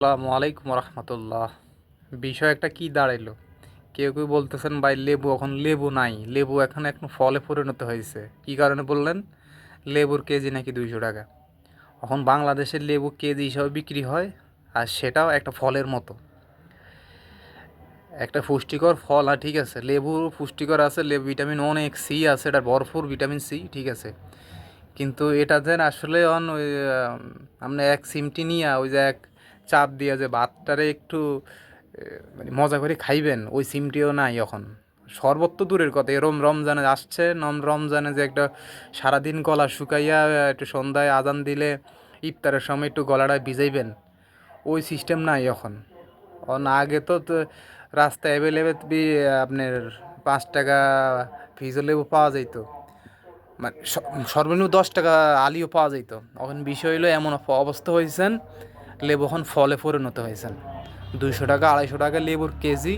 আসসালামু আলাইকুম রহমতুল্লাহ। বিষয় একটা কি দাঁড়াইলো, কেউ কেউ বলতেছেন ভাই লেবু এখন লেবু নাই, লেবু এখন এখন ফলে পরিণত হয়েছে। কি কারণে বললেন? লেবুর কেজি নাকি 200 টাকা। এখন বাংলাদেশের লেবু কেজি হিসাবে বিক্রি হয়, আর সেটাও একটা ফলের মতো, একটা পুষ্টিকর ফল। আর ঠিক আছে, লেবু পুষ্টিকর আছে, লেবু ভিটামিন অনেক সি আছে, এটা ভরপুর ভিটামিন সি, ঠিক আছে। কিন্তু এটা যেন আসলে ওই আপনি এক সিমটি নিয়ে ওই যে এক চাপ দিয়ে যে ভাতটারে একটু মানে মজা করে খাইবেন, ওই সিমটিও নাই এখন। শরবত তো দূরের কথা, এরম রমজানে আসছে, রমজানে যে একটা সারাদিন গলা শুকাইয়া একটু সন্ধ্যায় আজান দিলে ইফতারের সময় একটু গলাটা ভিজাইবেন, ওই সিস্টেম নাই এখন। আগে তো রাস্তায় অ্যাভেলেবেল আপনার 5 টাকা ফিজও লেবু পাওয়া যাইতো, মানে সর্বনিম্ন 10 টাকা আলিও পাওয়া যাইতো। এখন বিষয় হলো এমন অবস্থা হয়েছেন, লেবু এখন ফলে পরিণত হয়েছেন। 200 টাকা 250 টাকা লেবুর কেজি।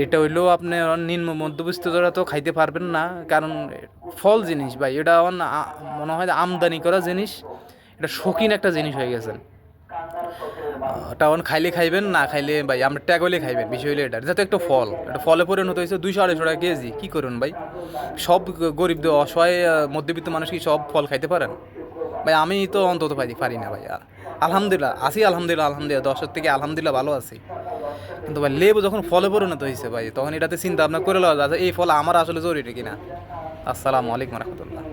এটা হইলেও আপনি নিম্ন মধ্যবিত্ত যারা তো খাইতে পারবেন না, কারণ ফল জিনিস ভাই, এটা মনে হয় যে আমদানি করা জিনিস, এটা শৌখিন একটা জিনিস হয়ে গেছেন। ওটা এখন খাইলে খাইবেন, না খাইলে ভাই আমরা ট্যাগ হইলে খাইবেন। বিষয় হইলে এটা যেহেতু একটা ফল, এটা ফলে পরিণত হয়েছে 200 250 টাকা কেজি। কী করুন ভাই? সব গরিব অসহায় মধ্যবিত্ত মানুষ কি সব ফল খাইতে পারেন? ভাই আমি তো অন্তত পারি না ভাই। আলহামদুলিল্লাহ আছি, আলহামদুলিল্লাহ আলহামদুলিল্লাহ 10-এর থেকে আলহামদুলিল্লাহ ভালো আছি। কিন্তু ভাই লেবু যখন ফলে পরিণত হয়েছে ভাই, তখন এটাতে চিন্তা ভাবনা করে লওয়া যায় এই ফল আমার আসলে জরুরি কিনা। আসসালামু আলাইকুম রহমতুল্লাহ।